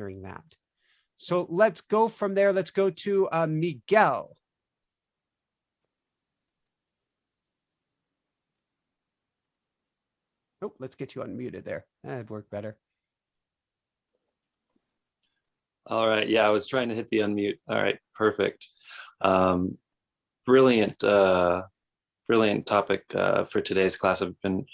hearing that. So let's go from there. Let's go to Miguel. Oh, let's get you unmuted there. That'd work better. All right. Yeah, I was trying to hit the unmute. All right. Perfect. Brilliant topic for today's class. I've been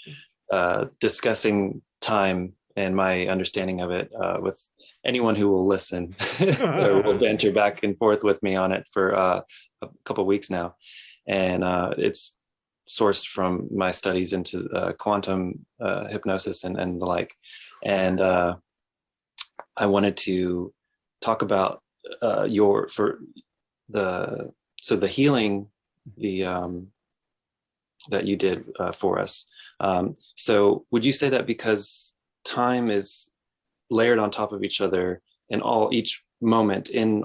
discussing time and my understanding of it with anyone who will listen or will banter back and forth with me on it for a couple of weeks now. And it's sourced from my studies into quantum hypnosis and the like. And I wanted to talk about the healing that you did for us. So would you say that because time is layered on top of each other and each moment in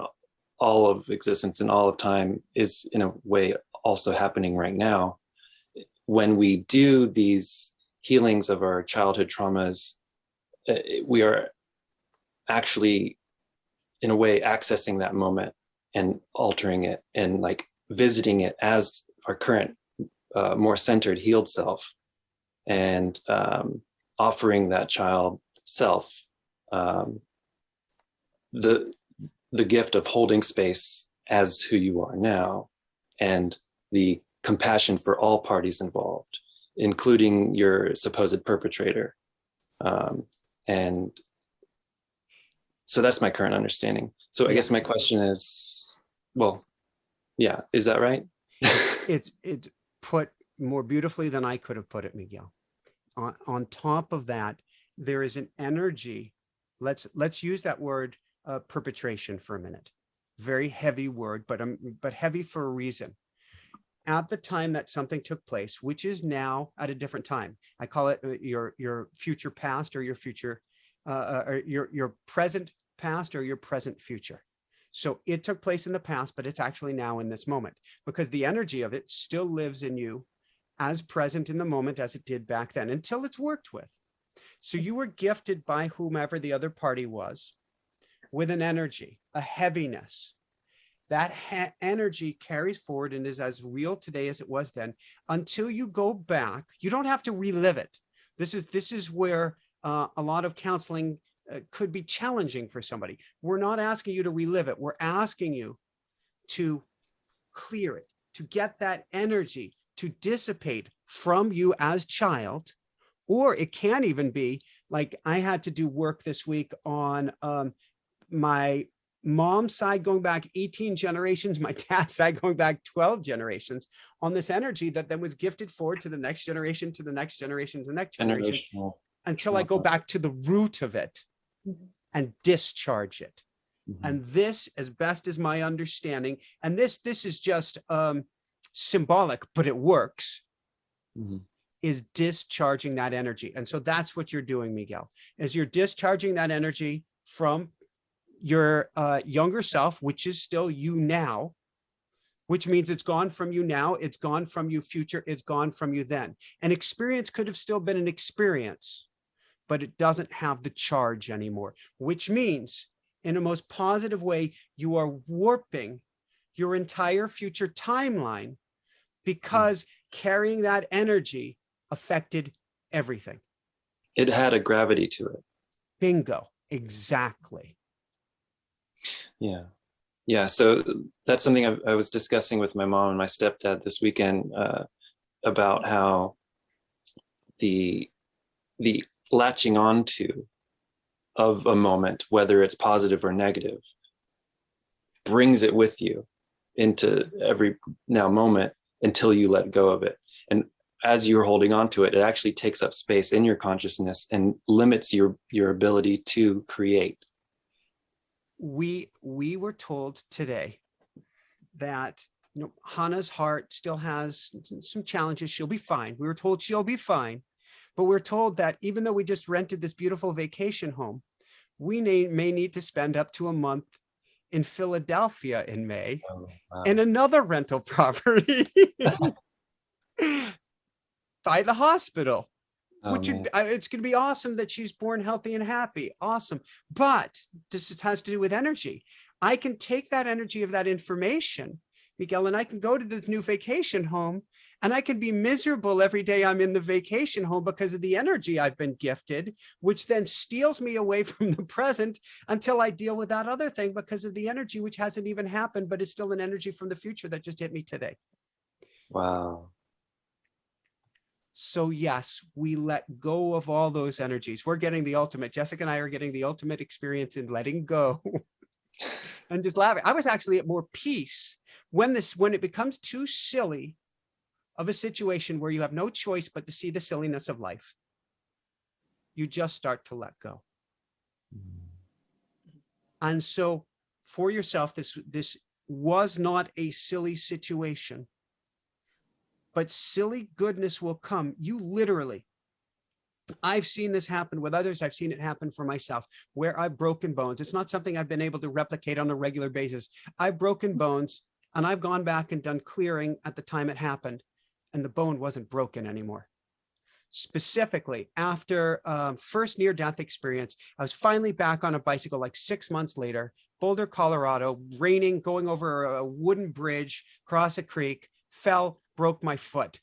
all of existence and all of time is in a way also happening right now, when we do these healings of our childhood traumas, we are actually in a way accessing that moment and altering it and like visiting it as our current more centered, healed self, and offering that child self the gift of holding space as who you are now, and the compassion for all parties involved, including your supposed perpetrator. And so that's my current understanding. So I guess my question is, well, yeah, is that right? It's put more beautifully than I could have put it, Miguel. On top of that, there is an energy. Let's use that word perpetration for a minute. Very heavy word, but heavy for a reason. At the time that something took place, which is now at a different time, I call it your future past, or your future, or your present past, or your present future. So it took place in the past, but it's actually now in this moment, because the energy of it still lives in you as present in the moment as it did back then, until it's worked with. So you were gifted by whomever the other party was with an energy, a heaviness. That energy carries forward and is as real today as it was then, until you go back. You don't have to relive it. This is where a lot of counseling could be challenging for somebody. We're not asking you to relive it. We're asking you to clear it, to get that energy to dissipate from you as child. Or it can even be like, I had to do work this week on my mom's side going back 18 generations, my dad's side going back 12 generations, on this energy that then was gifted forward to the next generation, to the next generation, to the next generation, until I go back to the root of it and discharge it. And this, as best as my understanding, and this is just symbolic, but it works, is discharging that energy. And so that's what you're doing, Miguel, is you're discharging that energy from your younger self, which is still you now, which means it's gone from you now, it's gone from you future, it's gone from you then. An experience could have still been an experience, but it doesn't have the charge anymore, which means in a most positive way, you are warping your entire future timeline, because carrying that energy affected everything. It had a gravity to it. Bingo. Exactly. Yeah. So that's something I was discussing with my mom and my stepdad this weekend, about how the latching onto of a moment, whether it's positive or negative, brings it with you into every now moment until you let go of it. And as you're holding on to it, it actually takes up space in your consciousness and limits your ability to create. We were told today that, Hannah's heart still has some challenges. She'll be fine. We were told she'll be fine, but we're told that even though we just rented this beautiful vacation home, we may need to spend up to a month in Philadelphia in May, in another rental property by the hospital. Oh which man. it's going to be awesome that she's born healthy and happy. Awesome. But this has to do with energy. I can take that energy of that information, Miguel, and I can go to this new vacation home and I can be miserable every day I'm in the vacation home because of the energy I've been gifted, which then steals me away from the present until I deal with that other thing because of the energy, which hasn't even happened, but is still an energy from the future that just hit me today. Wow. So yes, we let go of all those energies. We're getting the ultimate. Jessica and I are getting the ultimate experience in letting go and just laughing. I was actually at more peace when it becomes too silly of a situation where you have no choice but to see the silliness of life. You just start to let go. And so for yourself, this was not a silly situation, but silly goodness will come. You literally, I've seen this happen with others. I've seen it happen for myself where I've broken bones. It's not something I've been able to replicate on a regular basis. I've broken bones and I've gone back and done clearing at the time it happened, and the bone wasn't broken anymore. Specifically, after first near-death experience, I was finally back on a bicycle like 6 months later, Boulder, Colorado, raining, going over a wooden bridge, across a creek, fell, broke my foot.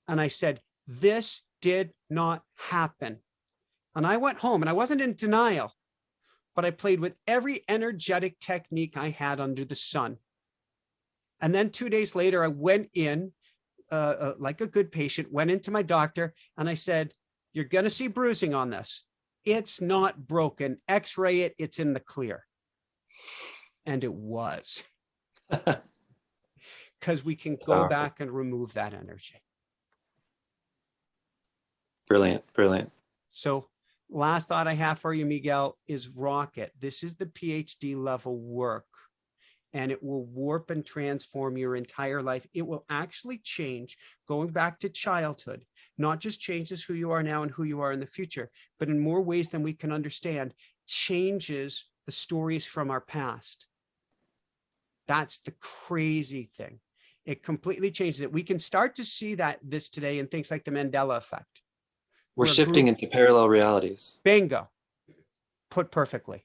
And I said, this did not happen. And I went home and I wasn't in denial, but I played with every energetic technique I had under the sun. And then 2 days later, I went in like a good patient, went into my doctor and I said, you're going to see bruising on this. It's not broken. X-ray it. It's in the clear. And it was. Because we can go back and remove that energy. Brilliant, brilliant. So last thought I have for you, Miguel, is rocket. This is the PhD level work, and it will warp and transform your entire life. It will actually change, going back to childhood, not just changes who you are now and who you are in the future, but in more ways than we can understand, changes the stories from our past. That's the crazy thing. It completely changes it. We can start to see this today in things like the Mandela effect. We're shifting into parallel realities. Bingo. Put perfectly.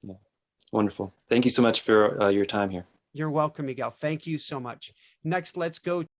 Yeah. Wonderful. Thank you so much for your time here. You're welcome, Miguel. Thank you so much. Next, let's go